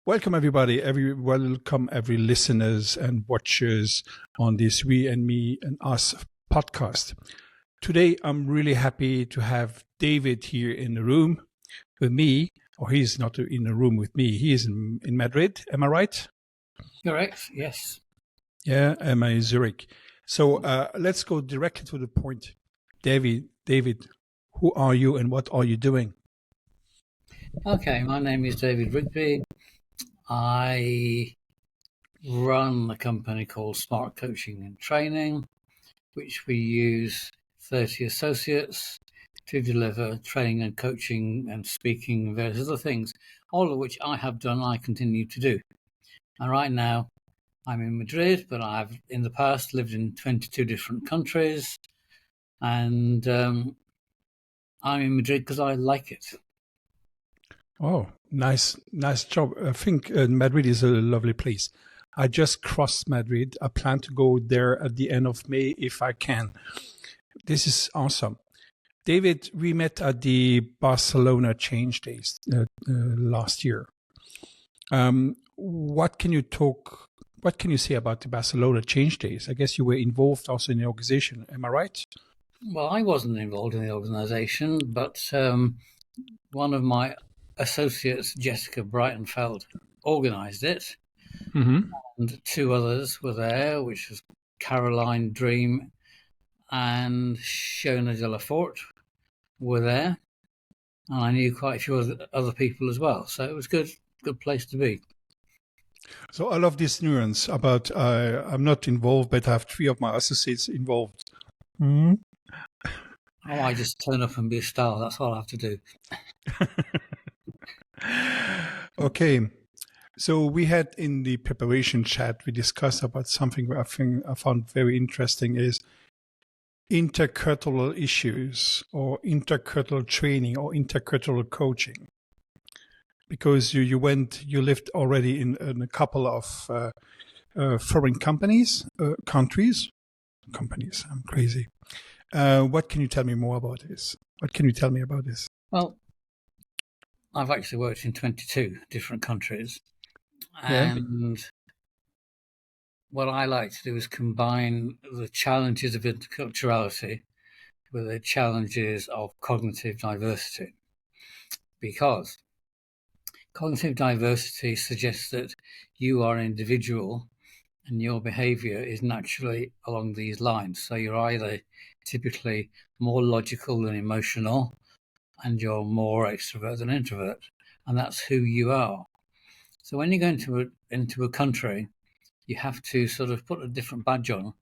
Welcome everybody, welcome every listeners and watchers on this We and Me and Us podcast. Today I'm really happy to have David here in the room with me, or he's not in the room with me, he is in Madrid, am I right? Correct, yes. Yeah, I'm in Zurich. So let's go directly to the point. David, who are you and what are you doing? Okay, my name is David Rigby. I run a company called SmartCoaching&Training, which we use 30 associates to deliver training and coaching and speaking and various other things, all of which I have done and I continue to do. And right now I'm in Madrid, but I've in the past lived in 22 different countries, and I'm in Madrid because I like it. Oh, nice job. I think Madrid is a lovely place. I just crossed Madrid. I plan to go there at the end of May if I can. This is awesome. David, we met at the Barcelona Change Days last year. What can you say about the Barcelona Change Days? I guess you were involved also in the organization. Am I right? Well, I wasn't involved in the organization, but one of my associates, Jessica Breitenfeld, organized it. Mm-hmm. And two others were there, which was Caroline Dream and Shona de la Forte were there. And I knew quite a few other people as well. So it was good place to be. So I love this nuance about I'm not involved, but I have three of my associates involved. Mm-hmm. Oh, I just turn up and be a star. That's all I have to do. Okay. So we had in the preparation chat, we discussed about something I think I found very interesting is intercultural issues or intercultural training or intercultural coaching. Because you lived already in a couple of foreign countries. I'm crazy. What can you tell me more about this? What can you tell me about this? Well, I've actually worked in 22 different countries. Yeah. And what I like to do is combine the challenges of interculturality with the challenges of cognitive diversity. Because cognitive diversity suggests that you are an individual and your behavior is naturally along these lines. So you're either typically more logical than emotional, and you're more extrovert than introvert, and that's who you are. So when you go into a country, you have to sort of put a different badge on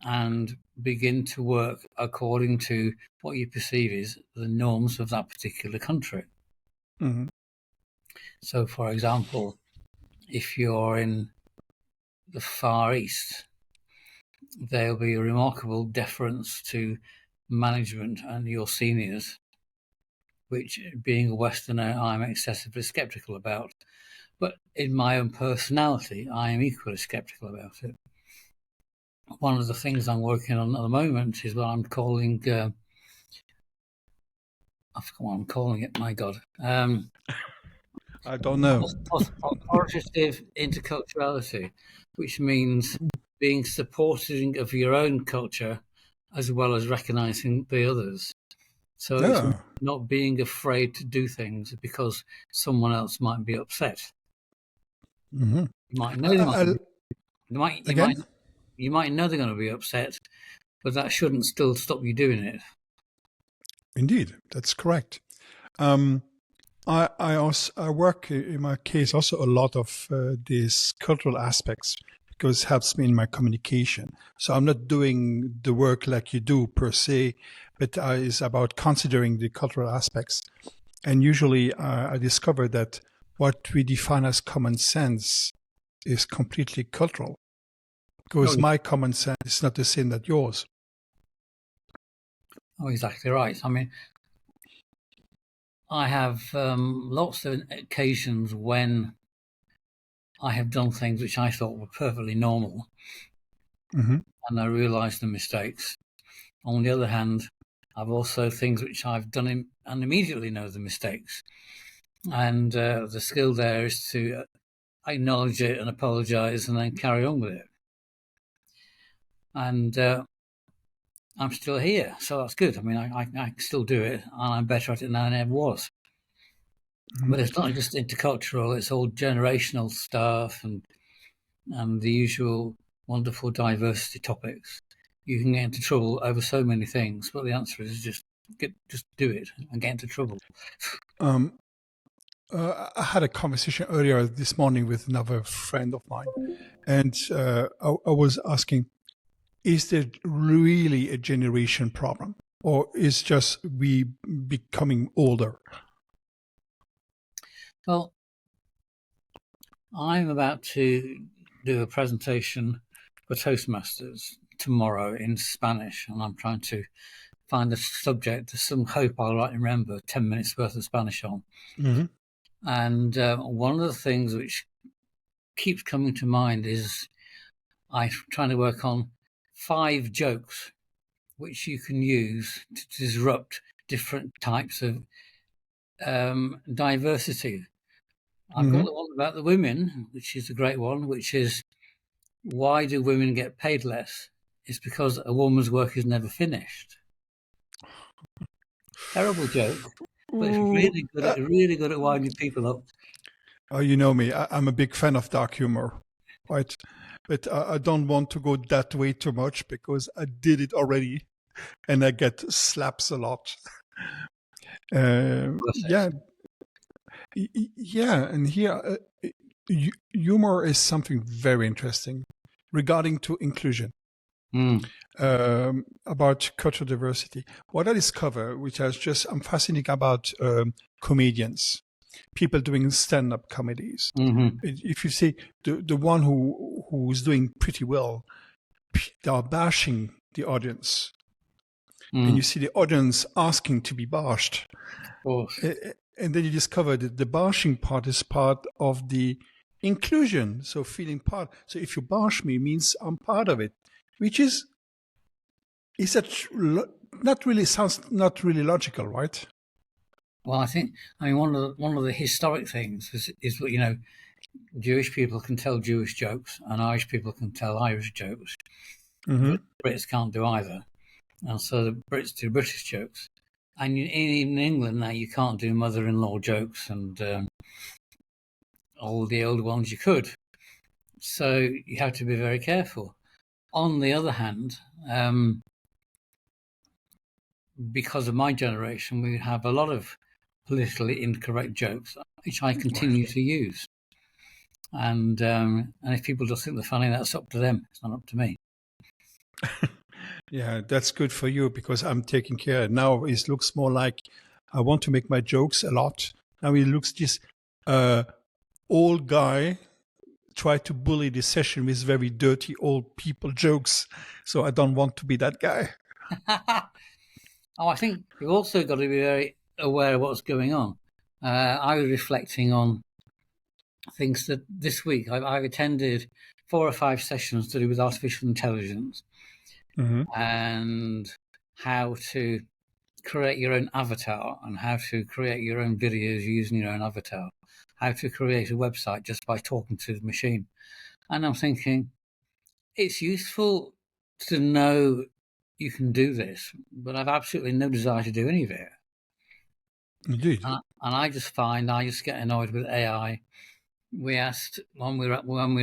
and begin to work according to what you perceive is the norms of that particular country. Mm-hmm. So, for example, if you're in the Far East, there'll be a remarkable deference to management and your seniors, which, being a Westerner, I'm excessively skeptical about. But in my own personality, I am equally skeptical about it. One of the things I'm working on at the moment is what I'm calling, I forgot what I'm calling it, my God. I don't know. Authoritative interculturality, which means being supporting of your own culture as well as recognizing the others. So It's not being afraid to do things because someone else might be upset. Mm-hmm. You might know you might know they're going to be upset, but that shouldn't still stop you doing it. Indeed, that's correct. I work in my case also a lot of these cultural aspects because it helps me in my communication. So I'm not doing the work like you do per se, but it's about considering the cultural aspects. And usually I discover that what we define as common sense is completely cultural because my common sense is not the same as yours. Oh, exactly right. I mean, I have lots of occasions when I have done things which I thought were perfectly normal, mm-hmm. and I realised the mistakes. On the other hand, I've also things which I've done and immediately know the mistakes. And the skill there is to acknowledge it and apologize and then carry on with it. And I'm still here, so that's good. I mean, I still do it, and I'm better at it than I ever was. Mhm. But it's not just intercultural; it's all generational stuff and the usual wonderful diversity topics. You can get into trouble over so many things, but the answer is just do it and get into trouble. I had a conversation earlier this morning with another friend of mine, and I was asking, is there really a generation problem, or is just we becoming older? Well, I'm about to do a presentation for Toastmasters tomorrow in Spanish, and I'm trying to find a subject. There's some hope I'll remember 10 minutes worth of Spanish on. Mm-hmm. And one of the things which keeps coming to mind is I'm trying to work on 5 jokes which you can use to disrupt different types of diversity. I've got the one about the women, which is a great one, which is, why do women get paid less? It's because a woman's work is never finished. Terrible joke, but it's really good at winding people up. Oh, you know me. I'm a big fan of dark humor, right? But I don't want to go that way too much because I did it already, and I get slaps a lot. Yeah, yeah. And here, humor is something very interesting regarding to inclusion. About cultural diversity. What I discover, which I'm fascinated about comedians, people doing stand-up comedies. Mm-hmm. If you see the one who's doing pretty well, they are bashing the audience, and you see the audience asking to be bashed. And then you discover that the bashing part is part of the inclusion, so feeling part. So if you bash me, it means I'm part of it, which is that sounds not really logical, right? Well, I mean, one of the historic things is that, Jewish people can tell Jewish jokes and Irish people can tell Irish jokes, but Brits can't do either, and so the Brits do British jokes. And in England now, you can't do mother-in-law jokes and all the old ones you could. So you have to be very careful. On the other hand, because of my generation, we have a lot of politically incorrect jokes, which I continue to use. And if people just think they're funny, that's up to them. It's not up to me. Yeah, that's good for you because I'm taking care. Now it looks more like I want to make my jokes a lot. Now it looks just old guy try to bully the session with very dirty old people jokes. So I don't want to be that guy. Oh, I think you've also got to be very aware of what's going on. I was reflecting on things that this week I've attended 4 or 5 sessions to do with artificial intelligence and how to create your own avatar and how to create your own videos using your own avatar, how to create a website just by talking to the machine. And I'm thinking, it's useful to know you can do this, but I've absolutely no desire to do any of it. Indeed. And I just find I just get annoyed with AI. We asked when we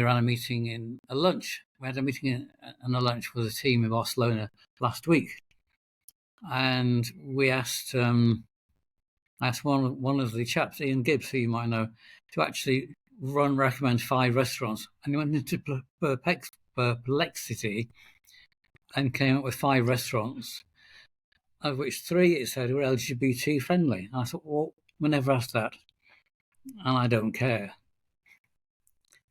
ran a meeting in a lunch. We had a meeting and a lunch with a team in Barcelona last week, and we asked one of the chaps, Ian Gibbs, who you might know, to actually recommend 5 restaurants, and he went into perplexity and came up with 5 restaurants, of which 3 it said were LGBT friendly. And I thought, well, we never asked that, and I don't care.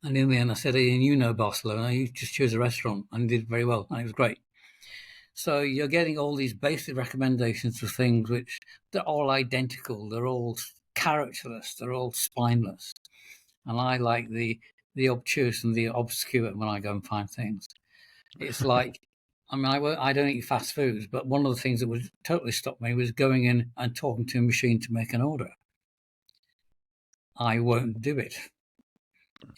And in the end, I said, Ian, you know Barcelona, you just choose a restaurant, and he did very well, and it was great. So you're getting all these basic recommendations for things which they're all identical, they're all characterless, they're all spineless. And I like the obtuse and the obscure when I go and find things. It's like, I mean, I don't eat fast foods, but one of the things that would totally stop me was going in and talking to a machine to make an order. I won't do it.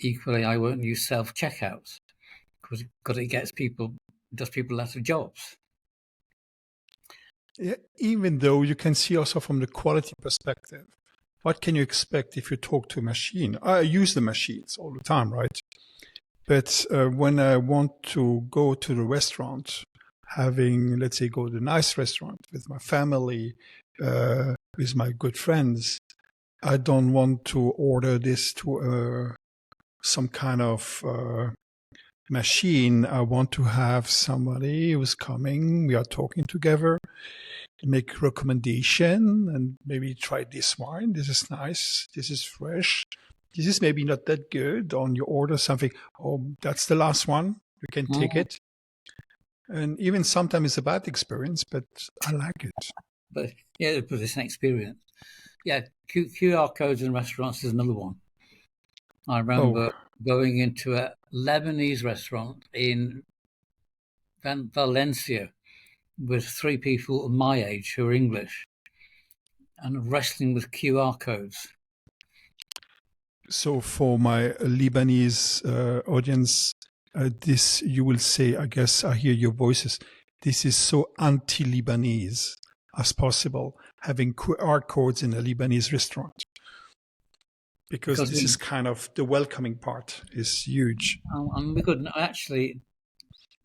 Equally, I won't use self-checkouts because it does people out of jobs. Yeah, even though you can see also from the quality perspective, what can you expect if you talk to a machine? I use the machines all the time, right? But when I want to go to the restaurant, let's say, go to a nice restaurant with my family, with my good friends, I don't want to order this to some kind of machine. I want to have somebody who's coming. We are talking together, make recommendation, and maybe try this wine. This is nice. This is fresh. This is maybe not that good. On you order something. Oh, that's the last one. You can take it. And even sometimes it's a bad experience, but I like it. But yeah, but it's an experience. Yeah, QR codes in restaurants is another one. I remember going into a Lebanese restaurant in Valencia with 3 people of my age who are English and wrestling with QR codes. So for my Lebanese audience, this you will say, I guess I hear your voices, this is so anti-Lebanese as possible, having QR codes in a Lebanese restaurant. Because this is kind of the welcoming part is huge. And we couldn't actually,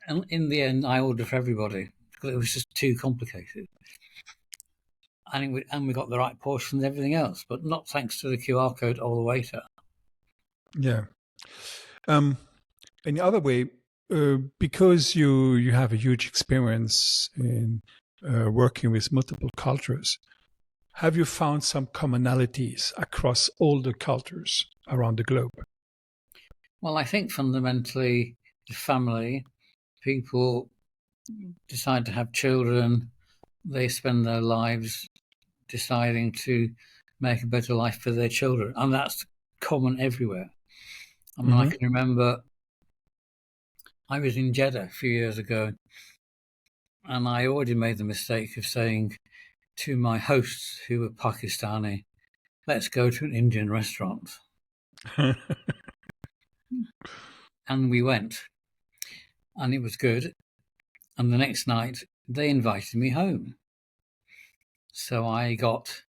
in the end, I ordered for everybody because it was just too complicated. And we got the right portions and everything else, but not thanks to the QR code or the waiter. Yeah. In the other way, because you have a huge experience in working with multiple cultures, have you found some commonalities across all the cultures around the globe? Well, I think fundamentally the family, people decide to have children, they spend their lives deciding to make a better life for their children. And that's common everywhere. I mean, I can remember I was in Jeddah a few years ago, and I already made the mistake of saying to my hosts who were Pakistani, let's go to an Indian restaurant. And we went, and it was good. And the next night, they invited me home. So I got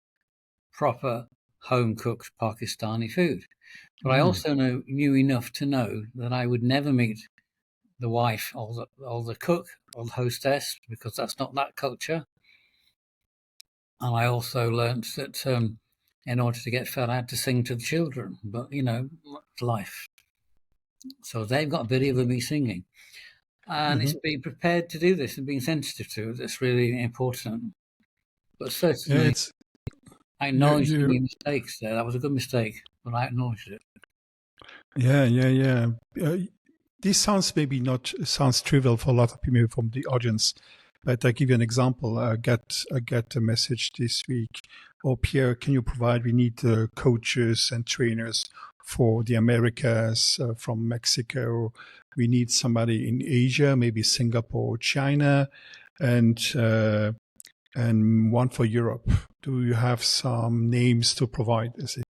proper home-cooked Pakistani food. But I also knew enough to know that I would never meet the wife or the cook or the hostess because that's not that culture. And I also learnt that in order to get fed, I had to sing to the children. But, life. So they've got a video of me singing. And it's being prepared to do this and being sensitive to it that's really important. But certainly, I acknowledged the mistakes there. That was a good mistake, but I acknowledged it. Yeah. This sounds sounds trivial for a lot of people from the audience, but I give you an example. I get a message this week. Oh, Pierre, can you provide? We need coaches and trainers for the Americas, from Mexico. We need somebody in Asia, maybe Singapore, China, and one for Europe. Do you have some names to provide? I say,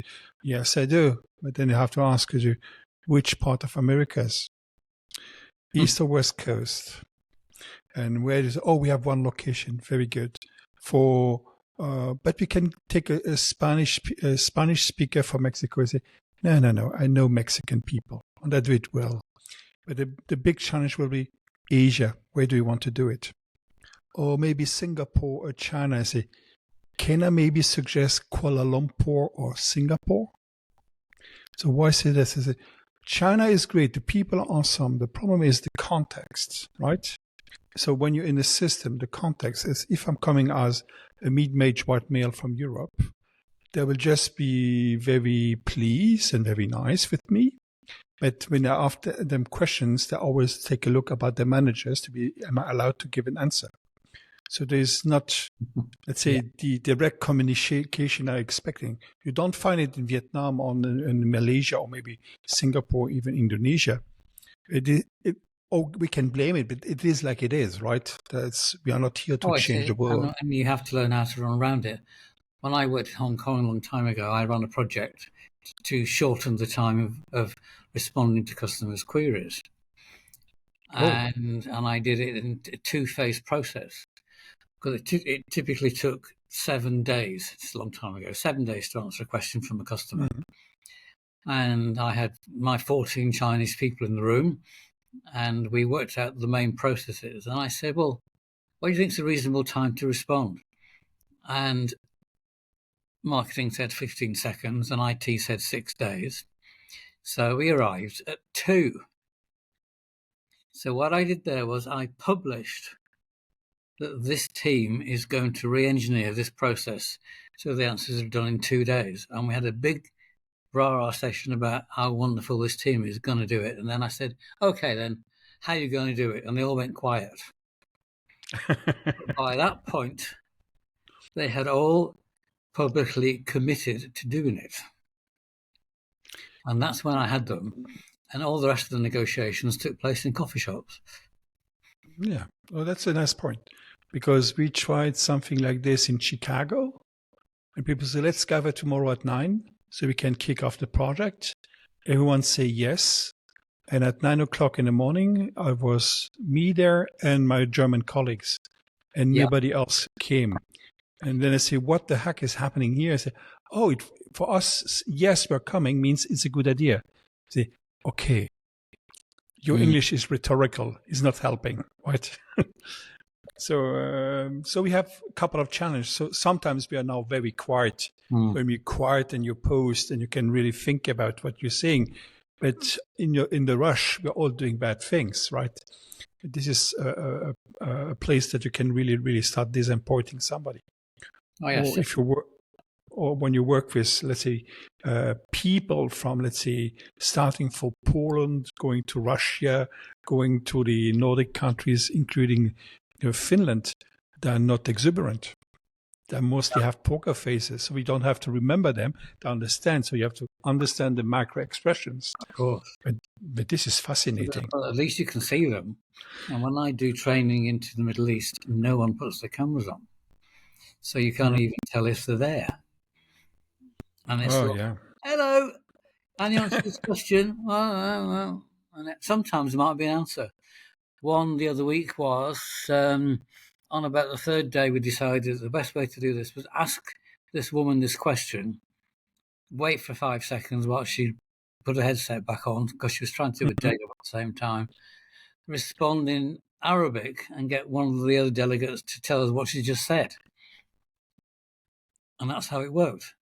yes, I do. But then you have to ask you, which part of Americas? East or West Coast? And where is? Oh, we have one location. Very good. But we can take a Spanish speaker from Mexico and say, no. I know Mexican people, and I do it well. But the big challenge will be Asia. Where do you want to do it? Or maybe Singapore or China. I say, can I maybe suggest Kuala Lumpur or Singapore? So why I say this is China is great. The people are awesome. The problem is the context, right? So when you're in the system, the context is if I'm coming as a mid-age white male from Europe, they will just be very pleased and very nice with me. But when I ask them questions, they always take a look about the managers am I allowed to give an answer? So there's not, let's say, the direct communication I'm expecting. You don't find it in Vietnam or in Malaysia or maybe Singapore, even Indonesia. We can blame it, but it is like it is, right? We are not here to change the world. And you have to learn how to run around it. When I worked in Hong Kong a long time ago, I ran a project to shorten the time of responding to customers' queries. And I did it in a two-phase process, because it typically took 7 days. It's a long time ago. 7 days to answer a question from a customer. And I had my 14 Chinese people in the room, and we worked out the main processes. And I said, well, what do you think is a reasonable time to respond? And marketing said 15 seconds, and IT said 6 days. So we arrived at 2. So what I did there was I published that this team is going to re-engineer this process so the answers are done in 2 days. And we had a big rah-rah session about how wonderful this team is going to do it. And then I said, okay, then, how are you going to do it? And they all went quiet. By that point, they had all publicly committed to doing it. And that's when I had them. And all the rest of the negotiations took place in coffee shops. Yeah, well, that's a nice point. Because we tried something like this in Chicago. And people say, let's gather tomorrow at 9 so we can kick off the project. Everyone say yes. And at 9 o'clock in the morning, I was me there and my German colleagues. And nobody else came. And then I say, what the heck is happening here? I say, oh, for us, yes, we're coming means it's a good idea. I say, okay, your English is rhetorical, it's not helping, right? So we have a couple of challenges. So sometimes we are now very quiet. When you're quiet and you post and you can really think about what you're saying. But in the rush, we're all doing bad things, right? This is a place that you can really, really start disappointing somebody. Oh, yes. Or if you work, or when you work with, let's say, people from, let's say, starting from Poland, going to Russia, going to the Nordic countries, including Finland, they're not exuberant. They mostly have poker faces, so we don't have to remember them to understand. So you have to understand the micro expressions. Of course. But this is fascinating. Well, at least you can see them. And when I do training into the Middle East, no one puts their cameras on. So you can't even tell if they're there. And it's hello, and you answer this question. Well. And sometimes there might be an answer. One the other week was, on about the third day, we decided the best way to do this was ask this woman this question, wait for 5 seconds while she put her headset back on, because she was trying to do a data at the same time, respond in Arabic and get one of the other delegates to tell us what she just said. And that's how it worked.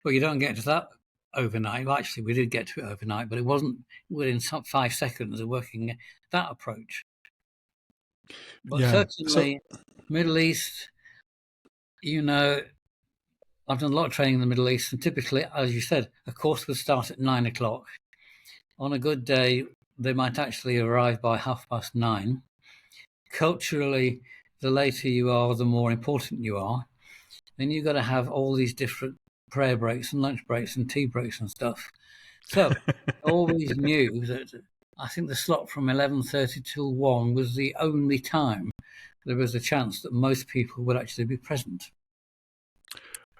But you don't get to that overnight. Well, actually, we did get to it overnight, but it wasn't within 5 seconds of working that approach. But certainly, Middle East, I've done a lot of training in the Middle East, and typically, as you said, a course would start at 9 o'clock. On a good day, they might actually arrive by 9:30. Culturally, the later you are, the more important you are. Then you've got to have all these different prayer breaks and lunch breaks and tea breaks and stuff. So I always knew that I think the slot from 11:30 till 1 was the only time there was a chance that most people would actually be present.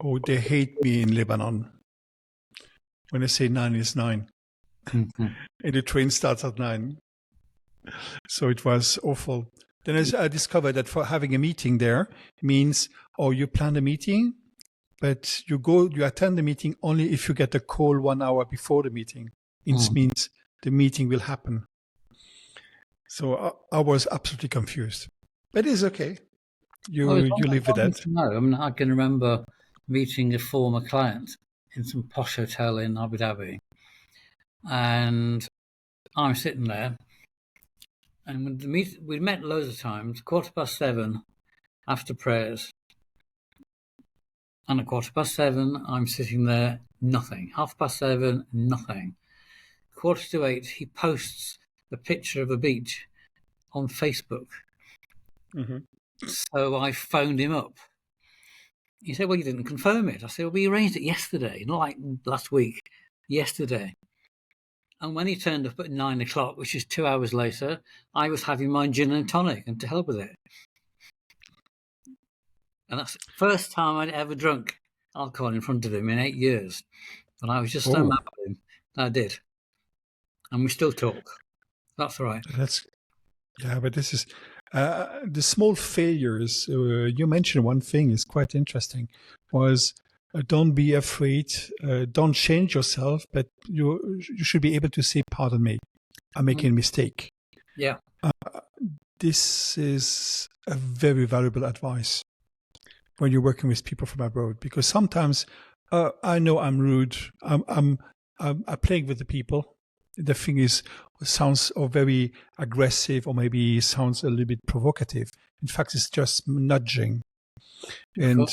Oh, they hate me in Lebanon when I say 9 is 9. And the train starts at 9. So it was awful. Then I discovered that for having a meeting there means, you plan a meeting, but you attend the meeting only if you get a call 1 hour before the meeting. It means the meeting will happen. So I was absolutely confused. But it's okay. You live with that. No, I mean, I can remember meeting a former client in some posh hotel in Abu Dhabi. And I'm sitting there. And we met loads of times, 7:15 after prayers. And at 7:15, I'm sitting there, nothing. 7:30, nothing. 7:45, he posts a picture of a beach on Facebook. So I phoned him up. He said, well, you didn't confirm it. I said, well, we arranged it yesterday, not like last week, yesterday. And when he turned up at 9 o'clock, which is 2 hours later, I was having my gin and tonic, and to hell with it. And that's the first time I'd ever drunk alcohol in front of him in 8 years. but I was just so mad at him that I did. And we still talk. That's right. But this is the small failures. You mentioned one thing is quite interesting, was don't be afraid, don't change yourself, but you should be able to say, pardon me, I'm making a mistake. Yeah. This is a very valuable advice when you're working with people from abroad, because sometimes I know I'm rude. I'm playing with the people. The thing is, sounds very aggressive, or maybe sounds a little bit provocative. In fact, it's just nudging, and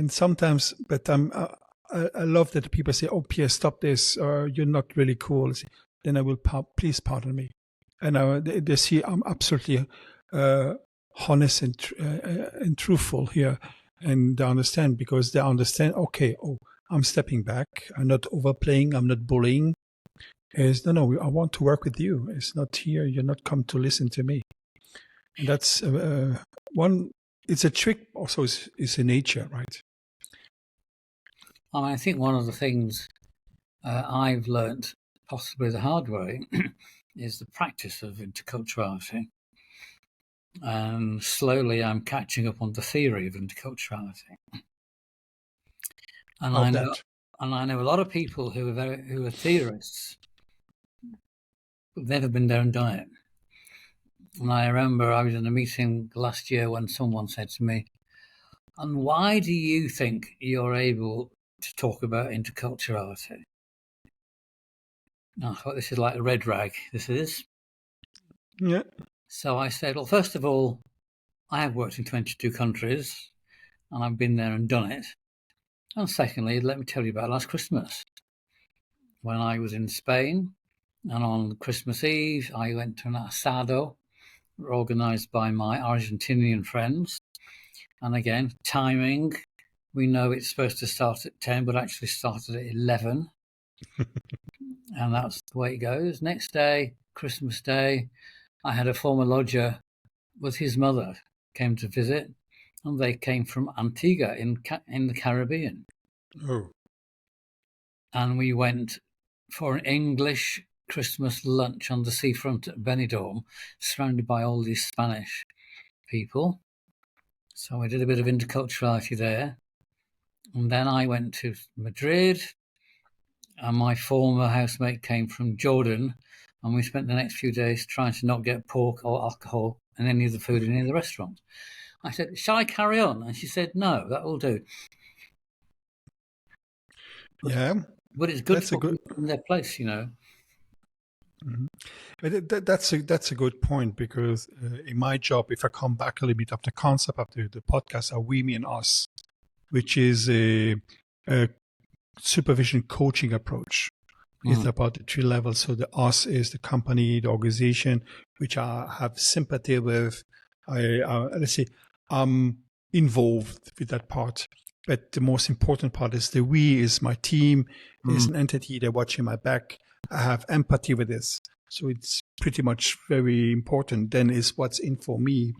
sometimes. But I love that people say, "Oh, Pierre, stop this! You're not really cool." Then I will please pardon me, and they see I'm absolutely honest and truthful here, and they understand, because they understand. Okay, I'm stepping back. I'm not overplaying. I'm not bullying. Is no. I want to work with you. It's not here. You're not come to listen to me. And that's one. It's a trick. Also, is in nature, right? I think one of the things I've learnt, possibly the hard way, is the practice of interculturality. And slowly, I'm catching up on the theory of interculturality. And I know a lot of people who are theorists, who've never been there and done it. And I remember I was in a meeting last year when someone said to me, "And why do you think you're able to talk about interculturality?" I thought, this is like a red rag. This is. Yeah. So I said, well, first of all, I have worked in 22 countries and I've been there and done it. And secondly, let me tell you about last Christmas, when I was in Spain, and on Christmas Eve, I went to an asado organised by my Argentinian friends. And again, timing, we know it's supposed to start at 10, but actually started at 11. And that's the way it goes. Next day, Christmas Day, I had a former lodger with his mother came to visit, and they came from Antigua in the Caribbean. Oh. And we went for an English Christmas lunch on the seafront at Benidorm, surrounded by all these Spanish people. So I did a bit of interculturality there. And then I went to Madrid, and my former housemate came from Jordan, and we spent the next few days trying to not get pork or alcohol in any of the food in any of the restaurants. I said, shall I carry on? And she said, no, that will do. Yeah. But it's good for people in their place, you know. Mm-hmm. But that's a good point, because in my job, if I come back a little bit of the concept of the podcast are we, me, and us, which is a supervision coaching approach. It's about the three levels. So the us is the company, the organization, which I have sympathy with. Let's say I'm involved with that part. But the most important part is the we is my team, is an entity. They're watching my back. I have empathy with this. So it's pretty much very important. Then is what's in for me.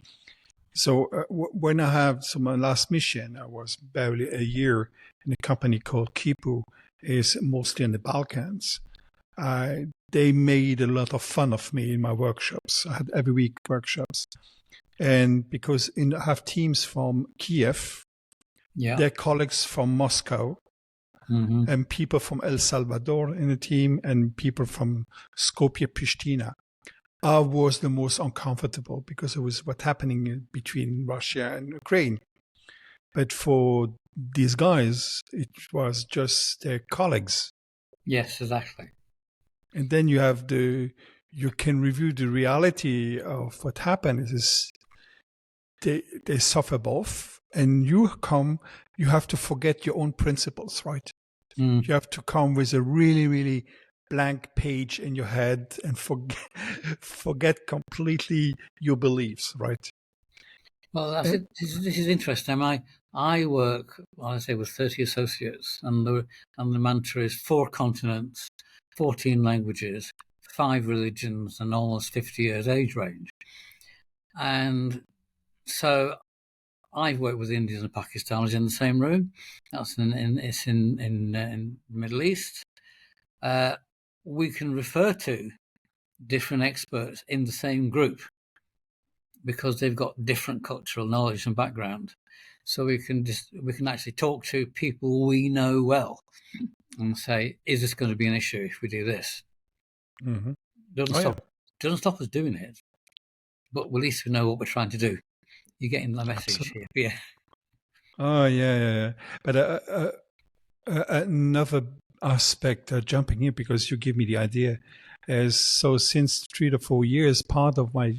So when I have my last mission, I was barely a year in a company called Kipu, is mostly in the Balkans. They made a lot of fun of me in my workshops. I had every week workshops. And because I have teams from Kiev, their colleagues from Moscow, and people from El Salvador in the team, and people from Skopje, Pristina. I was the most uncomfortable because it was what's happening between Russia and Ukraine. But for these guys, it was just their colleagues. Yes, exactly. And then you can review the reality of what happened. Is they suffer both, and you have to forget your own principles, right? You have to come with a really, really blank page in your head and forget completely your beliefs, right? Well, this is interesting. I work, I say, with 30 associates, and the mantra is 4 continents, 14 languages, 5 religions, and almost 50 years age range. And so I've worked with Indians and Pakistanis in the same room. It's in the Middle East. We can refer to different experts in the same group because they've got different cultural knowledge and background. So we can actually talk to people we know well and say, is this going to be an issue if we do this? Mm-hmm. Doesn't stop us doing it, but at least we know what we're trying to do. You're getting the message Absolutely. here. Yeah. Oh, yeah. But another aspect, jumping in because you give me the idea, is so since 3 to 4 years, part of my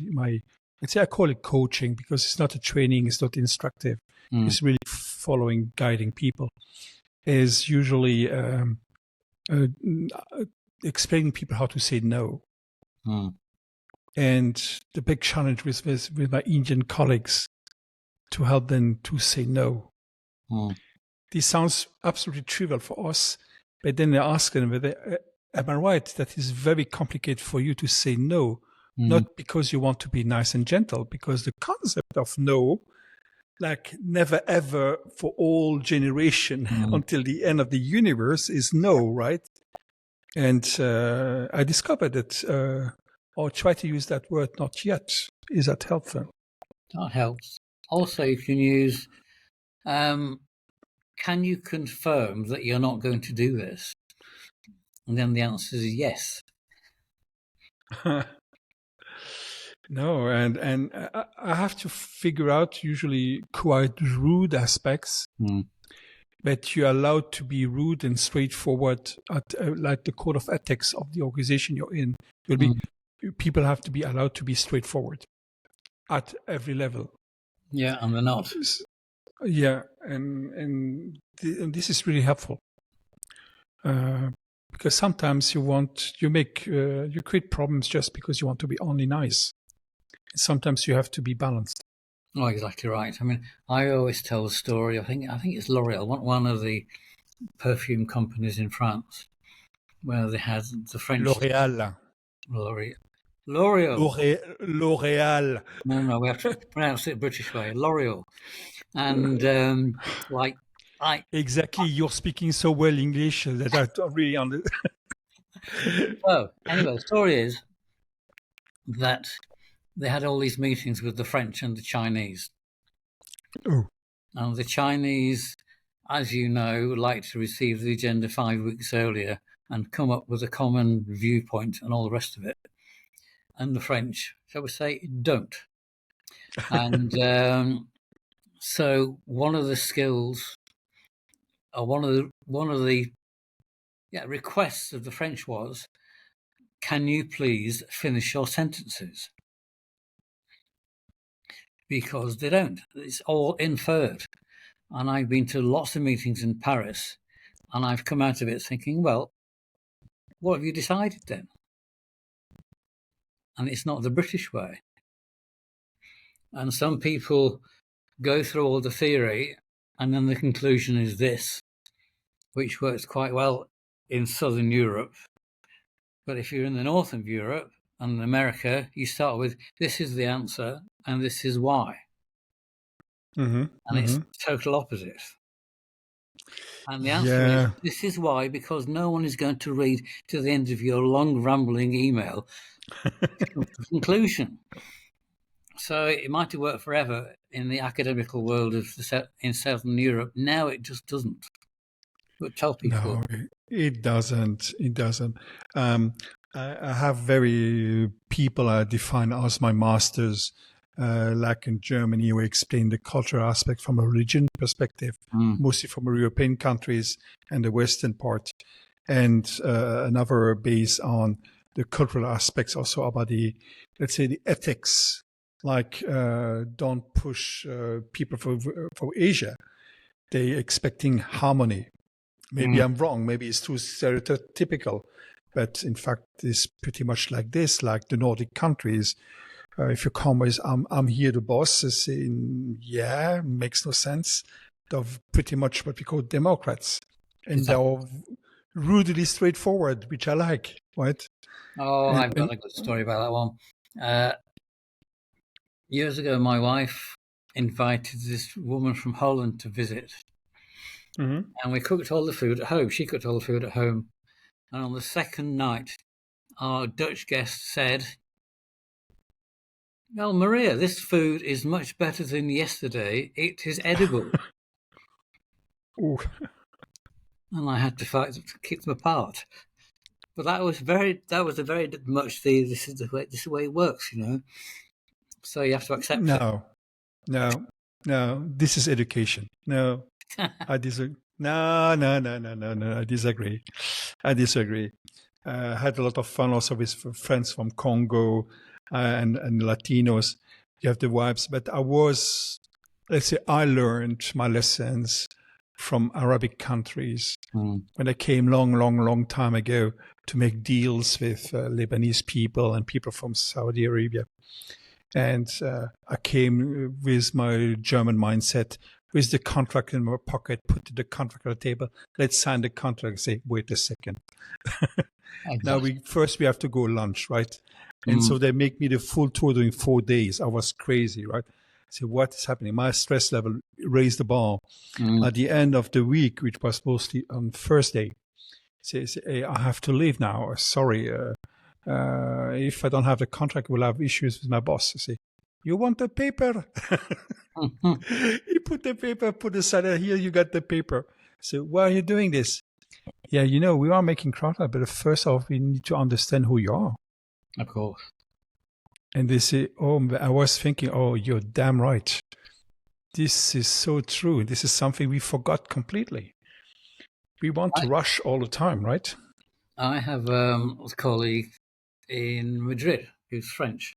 let's say I call it coaching because it's not a training, it's not instructive, it's really following, guiding people, is usually explaining people how to say no. And the big challenge with my Indian colleagues to help them to say no. This sounds absolutely trivial for us, but then they ask them, am I right? That is very complicated for you to say no, not because you want to be nice and gentle, because the concept of no, like never ever for all generation until the end of the universe, is no, right? And I discovered that, or try to use that word, not yet. Is that helpful? That helps. Also, you can use, can you confirm that you're not going to do this? And then the answer is yes. No, and I have to figure out usually quite rude aspects, but you're allowed to be rude and straightforward at like the code of ethics of the organization you're in. People have to be allowed to be straightforward at every level. Yeah, and they're not. Yeah, and this is really helpful because sometimes you create problems just because you want to be only nice. Sometimes you have to be balanced. Oh, exactly right. I mean, I always tell the story. I think it's L'Oreal, one of the perfume companies in France, where they had the French L'Oreal. No, we have to pronounce it British way. L'Oreal, and exactly. You're speaking so well English that I don't really understand. So anyway, the story is that they had all these meetings with the French and the Chinese. And the Chinese, as you know, like to receive the agenda 5 weeks earlier and come up with a common viewpoint and all the rest of it. And the French, shall we say, don't. And so one of the skills, or one of the requests of the French was, can you please finish your sentences? Because they don't. It's all inferred. And I've been to lots of meetings in Paris, and I've come out of it thinking, well, what have you decided then? And it's not the British way. And some people go through all the theory, and then the conclusion is this, which works quite well in Southern Europe. But if you're in the north of Europe and America, you start with, this is the answer, and this is why. And it's total opposite. And the answer is, this is why, because no one is going to read to the end of your long, rambling email to come to the conclusion. So it might have worked forever in the academical world in Southern Europe. Now it just doesn't. But tell people. No, it doesn't. It doesn't. I have people I define as my masters, like in Germany, who explain the cultural aspect from a religion perspective, mostly from European countries and the Western part, and another based on the cultural aspects also about let's say the ethics, like don't push people for Asia. They're expecting harmony. Maybe I'm wrong. Maybe it's too stereotypical. But in fact, it's pretty much like this, like the Nordic countries. If you come with, I'm here the boss, saying, yeah, makes no sense. They're pretty much what we call Democrats. And they're rudely straightforward, which I like, right? Oh, I've got a good story about that one. Years ago, my wife invited this woman from Holland to visit. Mm-hmm. And we cooked all the food at home. She cooked all the food at home. And on the second night, our Dutch guest said, "Well, Maria, this food is much better than yesterday. It is edible." Ooh. And I had to fight to keep them apart. But that was very much this is the way it works, you know. So you have to accept it. No. This is education. No, I disagree. No. I disagree. I had a lot of fun also with friends from Congo and Latinos. You have the vibes, but I learned my lessons from Arabic countries when I came long time ago to make deals with Lebanese people and people from Saudi Arabia. And I came with my German mindset, with the contract in my pocket, put the contract on the table. Let's sign the contract. Say, wait a second. Exactly. Now we have to go lunch, right? And so they make me the full tour during 4 days. I was crazy, right? So what is happening? My stress level raised the bar. At the end of the week, which was mostly on Thursday, say, hey, I have to leave now. Sorry. If I don't have the contract, we'll have issues with my boss. I say, you want the paper? He put the paper, put aside, here you got the paper. So why are you doing this? Yeah, we are making contract, but first off, we need to understand who you are. Of course. And they say, I was thinking, you're damn right. This is so true. This is something we forgot completely. We want to rush all the time, right? I have a colleague in Madrid who's French.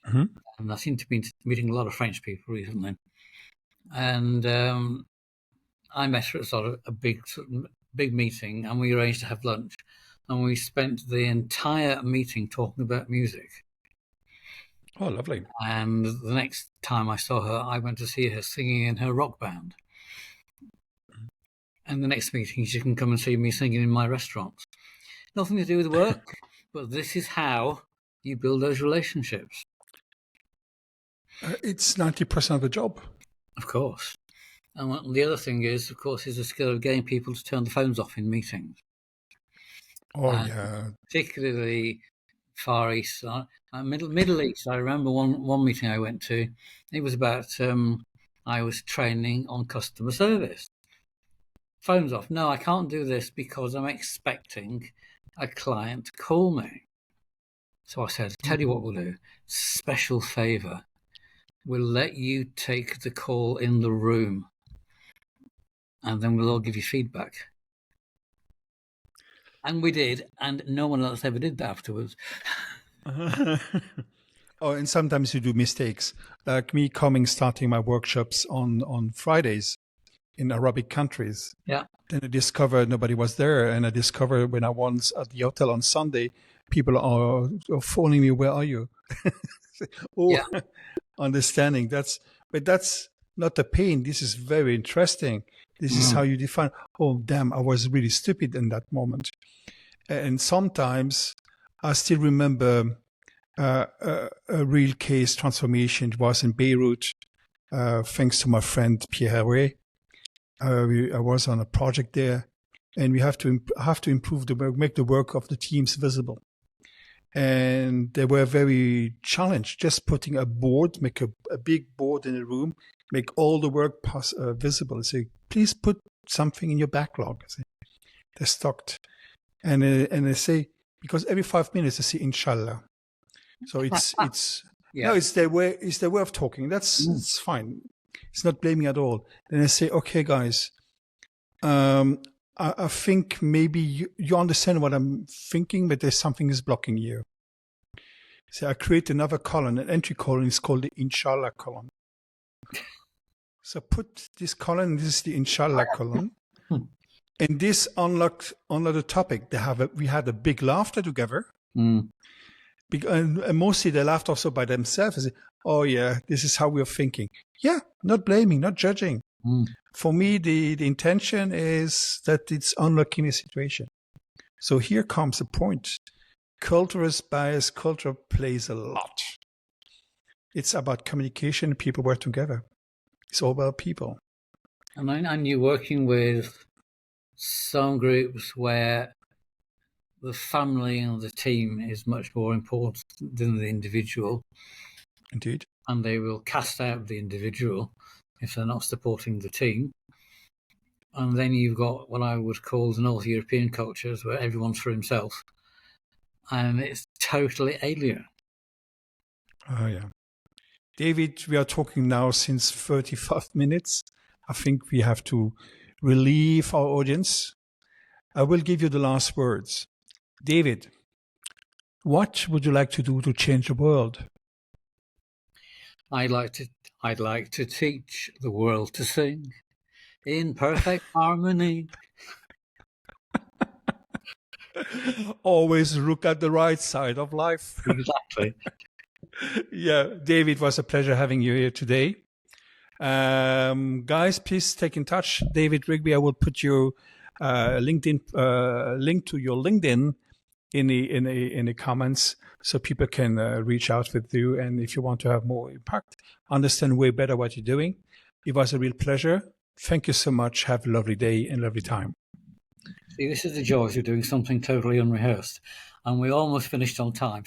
Mm-hmm. And I seem to be meeting a lot of French people recently. And I met her at sort of a big meeting, and we arranged to have lunch. And we spent the entire meeting talking about music. Oh, lovely. And the next time I saw her, I went to see her singing in her rock band. And the next meeting, she can come and see me singing in my restaurants. Nothing to do with work, but this is how you build those relationships. It's 90% of the job. Of course. And the other thing is, of course, is the skill of getting people to turn the phones off in meetings. Yeah. Particularly Far East, Middle East. I remember one meeting I went to. It was about I was training on customer service. Phones off. No, I can't do this because I'm expecting a client to call me. So I said, tell you what we'll do. Special favor. We'll let you take the call in the room, and then we'll all give you feedback. And we did, and no one else ever did that afterwards. And sometimes you do mistakes. Like me starting my workshops on Fridays in Arabic countries. Yeah. Then I discovered nobody was there, and I discovered when I was at the hotel on Sunday, people are phoning me, where are you? Yeah. Understanding. But that's not the pain. This is very interesting. This is how you define, damn, I was really stupid in that moment. And sometimes I still remember a real case transformation. It was in Beirut, thanks to my friend Pierre Neis. I was on a project there, and we have to improve the work, make the work of the teams visible. And they were very challenged, just putting a board, make a big board in a room, make all the work visible. I say, please put something in your backlog. They're stocked. And they say, because every 5 minutes they say, inshallah. So it's no, it's their way of talking. It's fine. It's not blaming at all. Then I say, okay, guys, I think maybe you understand what I'm thinking, but there's something is blocking you. So I create another column, an entry column. It's called the Inshallah column. So put this column, this is the Inshallah column. And this unlocked another topic. We had a big laughter together. And mostly they laughed also by themselves. And say, oh yeah, this is how we're thinking. Yeah, not blaming, not judging. For me, the intention is that it's unlocking a situation. So here comes the point. Cultural bias, culture plays a lot. It's about communication. People work together. It's all about people. And you're working with some groups where the family and the team is much more important than the individual. Indeed. And they will cast out the individual if they're not supporting the team. And then you've got what I would call the North European cultures where everyone's for himself. And it's totally alien. Oh, yeah. David, we are talking now since 35 minutes. I think we have to relieve our audience. I will give you the last words. David, what would you like to do to change the world? I'd like to teach the world to sing in perfect harmony. Always look at the right side of life. Exactly. Yeah, David, it was a pleasure having you here today. Guys, please take in touch. David Rigby, I will put your LinkedIn link to your LinkedIn in the comments so people can reach out with you. And if you want to have more impact, understand way better what you're doing. It was a real pleasure. Thank you so much. Have a lovely day and lovely time. See, this is the joys of doing something totally unrehearsed. And we almost finished on time.